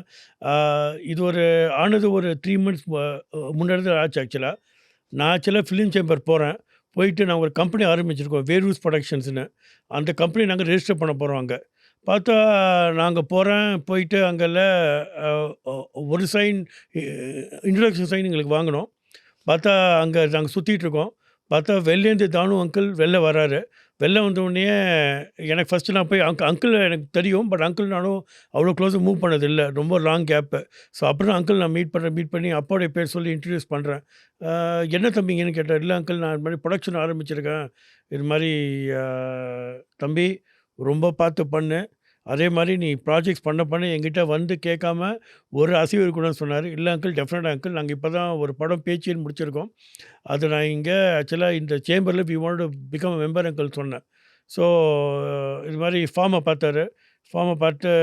இது ஆனது ஒரு 3 months முன்னாடி ஆச்சு ஆக்சுவலாக. நான் ஆக்சுவலாக ஃபிலிம் சேம்பர் போகிறேன். போயிட்டு நான் ஒரு கம்பெனி ஆரம்பிச்சிருக்கோம், வேர்ஹவுஸ் ப்ரொடக்ஷன்ஸ்னு. அந்த கம்பெனி நாங்கள் ரெஜிஸ்டர் பண்ண போகிறோம். அங்கே பார்த்தா நாங்கள் போயிட்டு அங்கெல்ல ஒரு சைன் இன்ட்ரடக்ஷன் சைன் எங்களுக்கு வாங்கினோம். பார்த்தா அங்கே நாங்கள் சுற்றிட்டுருக்கோம். பார்த்தா வெளிலேருந்து தானு அங்கிள் வெளில வராரு. வெளில வந்தோடனே எனக்கு ஃபஸ்ட்டு நான் போய் அங்கிள் எனக்கு தெரியும், பட் அங்கிள் நானும் அவ்வளோ க்ளோஸாக மூவ் பண்ணதில்லை, ரொம்ப லாங் கேப்பு. ஸோ அப்புறம் அங்கிள் நான் மீட் பண்ணி அப்பாவுடைய பேர் சொல்லி இன்ட்ரடியூஸ் பண்ணுறேன். என்ன தம்பிங்கன்னு கேட்டார். இல்லை அங்கிள் நான் இது மாதிரி ப்ரொடக்ஷன் ஆரம்பிச்சிருக்கேன், இது மாதிரி தம்பி ரொம்ப பார்த்து பண்ணு, அதே மாதிரி நீ ப்ராஜெக்ட்ஸ் பண்ண என்கிட்ட வந்து கேட்காம ஒரு அசைவு இருக்கணும்னு சொன்னார். இல்லை அங்கிள் டெஃபினட்டாக அங்கிள் நாங்கள் இப்போ தான் ஒரு படம் பேச்சுன்னு முடிச்சிருக்கோம். அது நான் இங்கே ஆக்சுவலாக இந்த சேம்பரில் we want to become member uncle சொன்னேன். ஸோ இது மாதிரி ஃபார்மை பார்த்து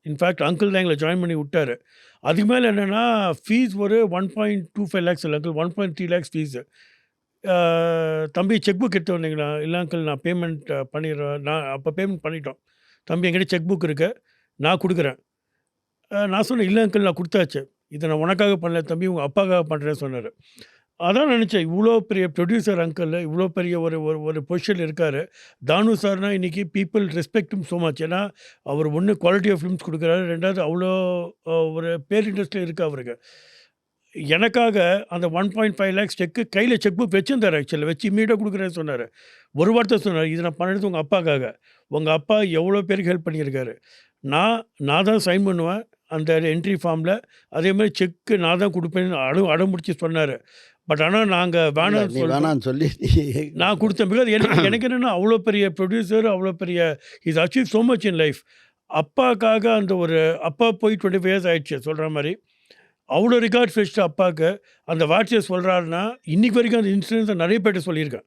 இன்ஃபேக்ட் அங்கிள் தான் எங்களை ஜாயின் பண்ணி விட்டார். அதுக்கு மேலே என்னென்னா ஃபீஸ் ஒரு 1.25 lakhs இல்லை அங்கிள், 1.3 lakhs ஃபீஸு. தம்பி செக் புக் எடுத்து வந்தீங்களா? இல்லை அங்கிள் நான் பேமெண்ட் பண்ணிடுறேன். நான் அப்போ பேமெண்ட் பண்ணிட்டோம். தம்பி என்கிட்ட செக் புக் இருக்குது, நான் கொடுக்குறேன். நான் சொன்னேன், இல்லை அங்கிள் நான் கொடுத்தாச்சு, இதை நான் உனக்காக பண்ணல தம்பி, உங்கள் அப்பாக்காக பண்ணுறேன்னு சொன்னார். அதான் நினச்சேன், இவ்வளோ பெரிய ப்ரொடியூசர் அங்கிள் இவ்வளோ பெரிய ஒரு பொசிஷன் இருக்கார். தானு சார்னால் இன்றைக்கி பீப்புள் ரெஸ்பெக்டும் ஸோ மச். ஏன்னா அவர் ஒன்று குவாலிட்டி ஆஃப் ஃபிலிம்ஸ் கொடுக்குறாரு, ரெண்டாவது அவ்வளோ ஒரு பேர் இண்டஸ்ட்ரியில் இருக்குது அவருக்கு. எனக்காக அந்த 1.5 lakhs செக்கு கையில் செக் புக் வச்சுருந்தார். ஆக்சுவலாக வச்சு இம்மீடியட்டாக கொடுக்குறேன்னு சொன்னார். ஒரு வார்த்தை சொன்னார், இது நான் பண்ணுறது உங்கள் அப்பாக்காக. உங்கள் அப்பா எவ்வளோ பேருக்கு ஹெல்ப் பண்ணியிருக்காரு. நான் தான் சைன் பண்ணுவேன் அந்த என்ட்ரி ஃபார்மில், அதே மாதிரி செக்கு நான் தான் கொடுப்பேன்னு அடம்பிடிச்சி சொன்னார். பட் ஆனால் நாங்கள் வேணான்னு சொல்லி நான் கொடுத்தேன். பிகாஸ் எனக்கு என்னென்னா அவ்வளோ பெரிய ப்ரொடியூசர், அவ்வளோ பெரிய is achieve so much in life. அப்பாக்காக அந்த அப்பா போய் 25 years ஆயிடுச்சு சொல்கிற மாதிரி. அவ்வளோ ரிகார்ட்ஸ் வச்சுட்டு அப்பாவுக்கு அந்த வாட்சியை சொல்கிறாருன்னா இன்றைக்கி வரைக்கும் அந்த இன்சூரன்ஸை நிறைய பேர்ட்ட சொல்லியிருக்கேன்.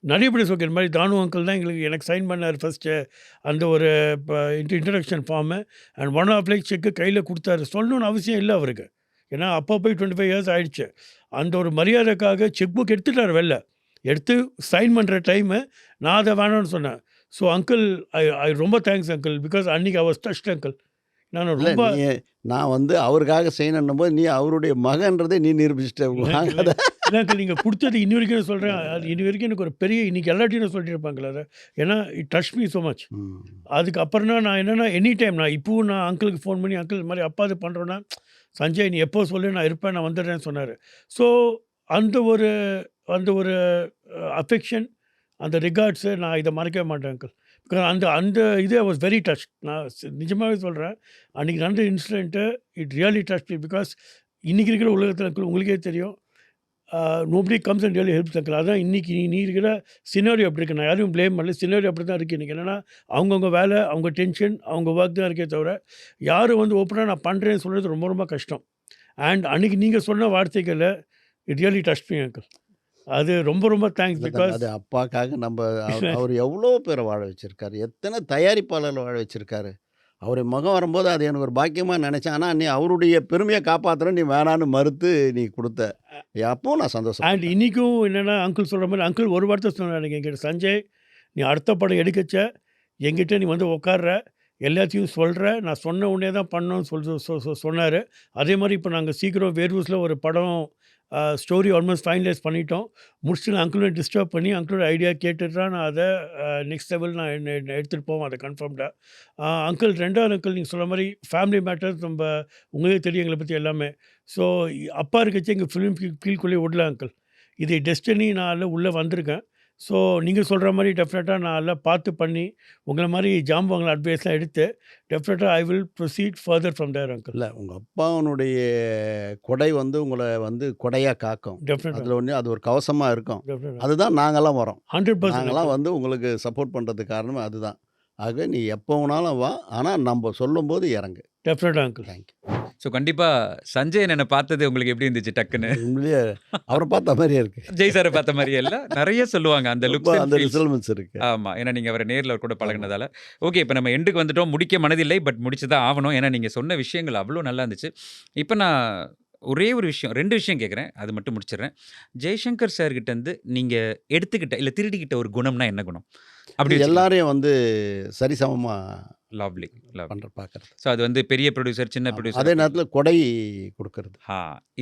இந்த மாதிரி தானு அங்கிள் தான் எனக்கு சைன் பண்ணார் ஃபஸ்ட்டு அந்த ஒரு இன்ட்ரடக்ஷன் ஃபார்மு அண்ட் 1.5 lakhs செக்கு கையில் கொடுத்தாரு. சொல்லணுன்னு அவசியம் இல்லை அவருக்கு, ஏன்னா அப்பா போய் 25 years ஆகிடுச்சு. அந்த ஒரு மரியாதைக்காக செக் புக் எடுத்துட்டார், எடுத்து சைன் பண்ணுற டைமு நான் அதை வேணான்னு சொன்னேன். ஸோ அங்கிள் ஐ ரொம்ப தேங்க்ஸ் அங்கிள், பிகாஸ் அன்றைக்கி I was touched அங்கிள். நான் வந்து அவருக்காக செய்யணும் போது நீ அவருடைய மகன்றதை நீ நிரூபிச்சிட்ட. நீங்கள் கொடுத்தது இன்னி வரைக்கும் சொல்கிறேன், இன்னி வரைக்கும் எனக்கு ஒரு பெரிய இன்றைக்கி எல்லாத்தையும் நான் சொல்லிட்டு இருப்பாங்களே அதை, ஏன்னா it touch me so much. அதுக்கப்புறம்னா நான் என்னென்னா எனி டைம் நான் இப்போவும் நான் அங்கிளுக்கு ஃபோன் பண்ணி அங்கிள் இது மாதிரி அப்பா இது பண்ணுறோன்னா, சஞ்சய் நீ எப்போ சொல்லு நான் இருப்பேன், நான் வந்துடுறேன்னு சொன்னார். ஸோ அந்த ஒரு அஃபெக்ஷன், அந்த ரிகார்ட்ஸு நான் இதை மறக்கவே மாட்டேன் அங்கிள். பிகாஸ் அந்த இது ஐ வாஸ் வெரி டச். நான் நிஜமாகவே சொல்கிறேன், அன்றைக்கி நடந்த incident it really touch me. Because இன்றைக்கி இருக்கிற உலகத்தில் அங்கிள் உங்களுக்கே தெரியும், nobody comes and really helps uncle. அதான் இன்றைக்கி நீ இருக்கிற சினாரியோ அப்படி இருக்குது. நான் யாரையும் ப்ளேம் பண்ணல, சினாரியோ அப்படி தான் இருக்குது இன்றைக்கி. என்னென்னா அவங்கவுங்க வேலை, அவங்க டென்ஷன், அவங்க ஒர்க் தான் இருக்கே தவிர யாரும் வந்து ஓப்பனாக நான் பண்ணுறேன்னு சொல்கிறது ரொம்ப ரொம்ப கஷ்டம். அண்ட் அன்றைக்கி நீங்கள் சொன்ன வார்த்தைகளில் it really touch me uncle. அது ரொம்ப ரொம்ப தேங்க்ஸ். பிகாஸ் அது அப்பாக்காக நம்ம அவர் எவ்வளோ பேரை வாழ வச்சிருக்காரு. எத்தனை தயாரிப்பாளர்களை வாழ வச்சிருக்காரு. அவர் மகன் வரும்போது அது எனக்கு ஒரு பாக்கியமா நினைச்சேன். ஆனா நீ அவருடைய பெருமைய காப்பாத்துறேன்னு நீ வேணான்னு மறுத்து நீ குடுத்த. அப்பவும் நான் அண்ட் சந்தோஷப்பட்டேன். இன்றைக்கும் என்னென்னா அங்கிள் சொல்கிற மாதிரி அங்கிள் ஒரு வார்த்தை சொன்னார் என்கிட்ட, சஞ்சய் நீ அடுத்த படம் எடுக்கச்ச என்கிட்ட நீ வந்து உட்கார்ற, எல்லாத்தையும் சொல்கிற, நான் சொன்ன உடனே தான் பண்ணணும்னு சொன்னார். அதே மாதிரி இப்போ நாங்கள் சீக்கிரம் வேர்வூஸில் ஒரு படம் ஸ்டோரி ஆல்மோஸ்ட் ஃபைனலைஸ் பண்ணிட்டோம். முடிச்சுட்டு நான் அங்கிளை டிஸ்டர்ப் பண்ணி அங்கிளோட ஐடியா கேட்டுட்டு தான் நான் அதை நெக்ஸ்ட் லெவல் நான் எடுத்துகிட்டு போவோம் அதை கன்ஃபார்ம்டாக. அங்கிள் ரெண்டாவது அங்கிள் நீங்கள் சொல்கிற மாதிரி ஃபேமிலி மேட்டர்ஸ் நம்ம உங்களுக்கே தெரியும் எங்களை பற்றி எல்லாமே. ஸோ அப்பா இருக்கச்சு எங்கள் ஃபிலிம் ஃபீல்டுக்குள்ளேயே விடல அங்கிள். இது டெஸ்டினி நான் அதில் உள்ளே வந்திருக்கேன். ஸோ நீங்கள் சொல்கிற மாதிரி டெஃபினட்டாக நான் எல்லாம் பார்த்து பண்ணி உங்களை மாதிரி ஜாம்பவங்கள அட்வைஸ்லாம் எடுத்து டெஃபினட்டாக I will proceed further from there uncle. இல்ல உங்க அப்பாவுனுடைய கொடை வந்து உங்கள வந்து கொடையா காக்கும். டெஃபினட்டாக அதுல ஒண்ணு அது ஒரு கவசமா இருக்கும். டெஃபினட்டாக அதுதான் நாங்கலாம் வரோம். 100% நாங்கலாம் வந்து உங்களுக்கு சப்போர்ட் பண்றதுக்கு காரணமே அதுதான். ஆக நீ எப்போ வேணாலும் வா. ஆனா நம்ம சொல்லும்போது இறங்கு. டெஃபினட்டாக அங்கிள். தேங்க்யூ. ஸோ கண்டிப்பாக சஞ்சய் அண்ணனை பார்த்தது உங்களுக்கு எப்படி இருந்துச்சு டக்குன்னு? உண்மையிலேயே அவரை பார்த்த மாதிரியே இருக்கு. ஜெய் சாரை பார்த்த மாதிரியே இல்லை, நிறைய சொல்லுவாங்க அந்த ரொம்ப லுக்ஸ் அந்த ரிசல்மெண்ட்ஸ் இருக்கு. ஆமாம். ஏன்னா நீங்கள் அவரை நேரில் கூட பழகினதால. ஓகே, இப்போ நம்ம எண்டுக்கு வந்துட்டோம். முடிக்க மனதில்லை, பட் முடிச்சு தான் ஆகணும். ஏன்னா நீங்கள் சொன்ன விஷயங்கள் அவ்வளோ நல்லா இருந்துச்சு. இப்போ நான் ஒரே ஒரு விஷயம், 2 விஷயம் கேட்குறேன், அது மட்டும் முடிச்சிடுறேன். ஜெய்சங்கர் சார்கிட்ட இருந்து நீங்கள் எடுத்துக்கிட்ட இல்லை திருடிக்கிட்ட ஒரு குணம்னா என்ன குணம்? அப்படி வச்சுக்கலாம். எல்லாரையும் வந்து சரிசமமா லவ்லி லவ். பார்க்கறது. ஸோ அது வந்து பெரிய ப்ரொடியூசர், சின்ன ஆமா. ப்ரொடியூசர். அதே நேரத்தில் கொடை கொடுக்கறது.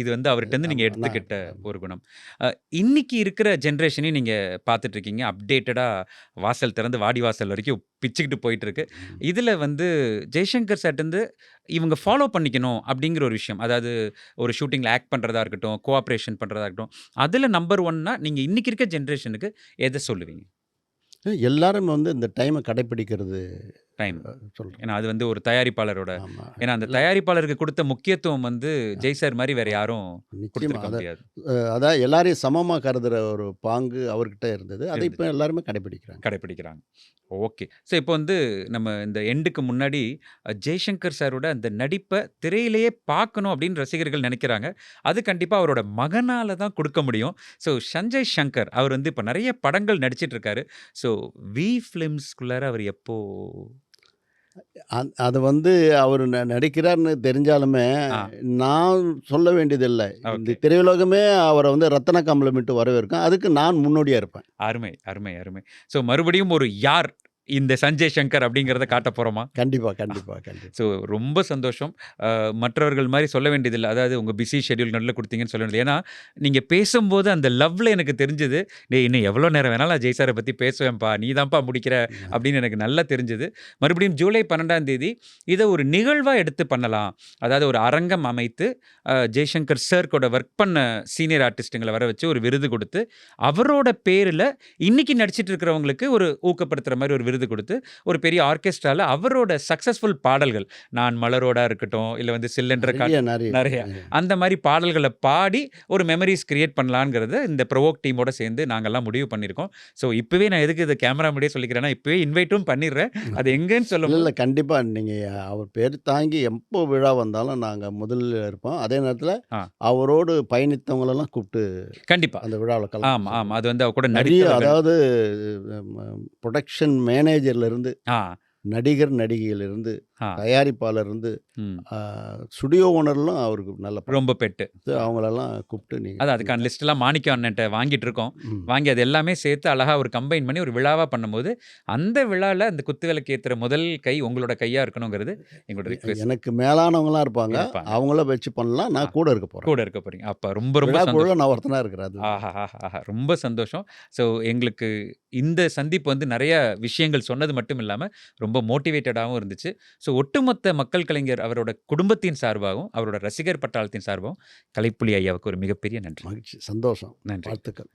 இது வந்து அவர்கிட்ட இருந்து நீங்கள் ஆமா, நான் எடுத்துக்கிட்ட ஒரு குணம். இன்னைக்கு இருக்கிற ஜென்ரேஷனையும் நீங்கள் பார்த்துட்டு இருக்கீங்க. அப்டேட்டடாக வாசல் திறந்து வாடி வாசல் வரைக்கும் பிச்சுக்கிட்டு போயிட்டு இருக்கு. இதில் வந்து ஜெய்சங்கர் சார்ட்டேருந்து இவங்க ஃபாலோ பண்ணிக்கணும் அப்படிங்கிற ஒரு விஷயம், அதாவது ஒரு ஷூட்டிங்கில் ஆக்ட் பண்ணுறதா இருக்கட்டும், கோஆப்ரேஷன் பண்ணுறதா இருக்கட்டும், அதில் நம்பர் 1னா நீங்கள் இன்னைக்கு இருக்க ஜென்ரேஷனுக்கு எதை சொல்லுவீங்க? எல்லாரும் வந்து இந்த டைமை கடைப்பிடிக்கிறது டைம். சொல்கிறேன். ஏன்னா அது வந்து ஒரு தயாரிப்பாளரோட, ஆமாம். ஏன்னா அந்த தயாரிப்பாளருக்கு கொடுத்த முக்கியத்துவம் வந்து ஜெய் சார் மாதிரி வேற யாரும் நிச்சயமாக கொடுத்துருக்க அதை முடியாது. அதான் எல்லாரையும் சமமாக கருதுகிற ஒரு பாங்கு அவர்கிட்ட இருந்தது. அதை இப்போ எல்லாருமே கடைப்பிடிக்கிறாங்க. கடைப்பிடிக்கிறாங்க. ஓகே. ஸோ இப்போ வந்து நம்ம இந்த எண்டுக்கு முன்னாடி ஜெய்சங்கர் சாரோட அந்த நடிப்பை திரையிலேயே பார்க்கணும் அப்படின்னு ரசிகர்கள் நினைக்கிறாங்க. அது கண்டிப்பாக அவரோட மகனால தான் கொடுக்க முடியும். ஸோ சஞ்சய் சங்கர் அவர் வந்து இப்போ நிறைய படங்கள் நடிச்சிட்டு இருக்காரு. ஸோ வி ஃபிலிம்ஸ்குள்ளார அவர் எப்போ? அது வந்து அவர் நடிக்கிறார்னு தெரிஞ்சாலுமே ஆ நான் சொல்ல வேண்டியதில்லை. இந்த ஓகே. திரையுலகமே அவரை வந்து ரத்தன கம்பளமிட்டு வரவேற்கும். அதுக்கு நான் முன்னோடியாக இருப்பேன். அருமை, அருமை, அருமை. ஸோ மறுபடியும் ஒரு யார் இந்த சஞ்சய் சங்கர் அப்படிங்கிறத காட்ட போகிறோமா? கண்டிப்பாக கண்டிப்பாக கண்டிப்பாக. ஸோ ரொம்ப சந்தோஷம். மற்றவர்கள் மாதிரி சொல்ல வேண்டியதில்லை, அதாவது உங்கள் பிஸி ஷெட்யூல் நடுவில் கொடுத்தீங்கன்னு சொல்ல வேண்டியது. ஏன்னா நீங்கள் பேசும்போது அந்த லவ்வில் எனக்கு தெரிஞ்சது, டேய் இன்னும் எவ்வளோ நேரம் வேணாலும் நான் ஜெய் சாரை பற்றி பேசுவேன்ப்பா, நீ தான்ப்பா முடிக்கிற அப்படின்னு எனக்கு நல்லா தெரிஞ்சது. மறுபடியும் ஜூலை 12ஆம் தேதி இதை ஒரு நிகழ்வாக எடுத்து பண்ணலாம். அதாவது ஒரு அரங்கம் அமைத்து ஜெய்சங்கர் சார் கூட ஒர்க் பண்ண சீனியர் ஆர்டிஸ்ட்டுங்களை வர வச்சு ஒரு விருது கொடுத்து, அவரோட பேரில் இன்னைக்கு நடிச்சிட்டு இருக்கிறவங்களுக்கு ஒரு ஊக்கப்படுத்துகிற மாதிரி ஒரு விருது கொடுத்து, ஒரு பெரிய ஆர்கெஸ்ட்ரால அவரோட சக்ஸஸ்ஃபுல் பாடல்கள், நான் மலரோடா இருக்கட்டும், இல்லை வந்து சில்லென்ற நிறைய அந்த மாதிரி பாடல்களை பாடி ஒரு மெமரிஸ் கிரியேட் பண்ணலாங்கிறத இந்த ப்ரோவோக் டீமோட சேர்ந்து நாங்கள்லாம் முடிவு பண்ணியிருக்கோம். ஸோ இப்போவே நான் எதுக்கு இதை கேமரா முடியே சொல்லிக்கிறேன்னா, இப்போவே இன்வைட்டும் பண்ணிடுறேன். அது எங்கேன்னு சொல்ல இல்லை கண்டிப்பாக நீங்கள் அவர் பேர் தாங்கி எப்போ விழா வந்தாலும் நாங்கள் முதல்ல இருப்போம். அதே நேரத்தில் அவரோடு பயணித்தவங்களெல்லாம் கூப்பிட்டு கண்டிப்பாக அந்த விழாவில் ஆமாம் கலந்து ஆமாம் அது வந்து அவ கூட நிறைய, நடித்தவர்கள். அதாவது ப்ரொடக்ஷன் மேனேஜர்லேருந்து ஆ நடிகர் நடிகையிலிருந்து ஆ தயாரிப்பாளர் இருந்து ம் ஸ்டுடியோ ஓனர்லாம் அவருக்கு நல்ல ரொம்ப பெட்டு. அவங்களெல்லாம் கூப்பிட்டு அது அதுக்கான லிஸ்ட்டெல்லாம் மாணிக்கம் அண்ணன்ட்ட வாங்கிட்டு இருக்கோம். ம். வாங்கி அது எல்லாமே சேர்த்து அழகாக ஒரு கம்பைன் பண்ணி ஒரு விழாவாக பண்ணும்போது, அந்த விழாவில் அந்த குத்துவிளக்கு ஏற்றுற முதல் கை உங்களோட கையாக இருக்கணுங்கிறது எங்களோட ரிக்வெஸ்ட். எனக்கு மேலானவங்களாம் இருப்பாங்க. இருப்பாங்க. அவங்கள வச்சு பண்ணலாம். நான் கூட இருக்க போகிறேன். கூட இருக்க போறீங்க. அப்போ ரொம்ப ரொம்ப விழா சந்தோஷம். குழுல நான் ஒருத்தனா இருக்கிறேன். ஆஹா ஆஹா ஆஹா ரொம்ப சந்தோஷம். ஸோ எங்களுக்கு இந்த சந்திப்பு வந்து நிறைய விஷயங்கள் சொன்னது மட்டும் இல்லாமல் ரொம்ப மோட்டிவேட்டடாகவும் இருந்துச்சு. ஸோ ஒட்டுமொத்த மக்கள் கலைஞர் அவரோட குடும்பத்தின் சார்பாகவும் அவரோட ரசிகர் பட்டாளத்தின் சார்பாகவும் கலைப்புலி ஐயாவுக்கு ஒரு மிகப்பெரிய நன்றி. மகிழ்ச்சி, சந்தோஷம், நன்றி. வாழ்த்துக்கள்.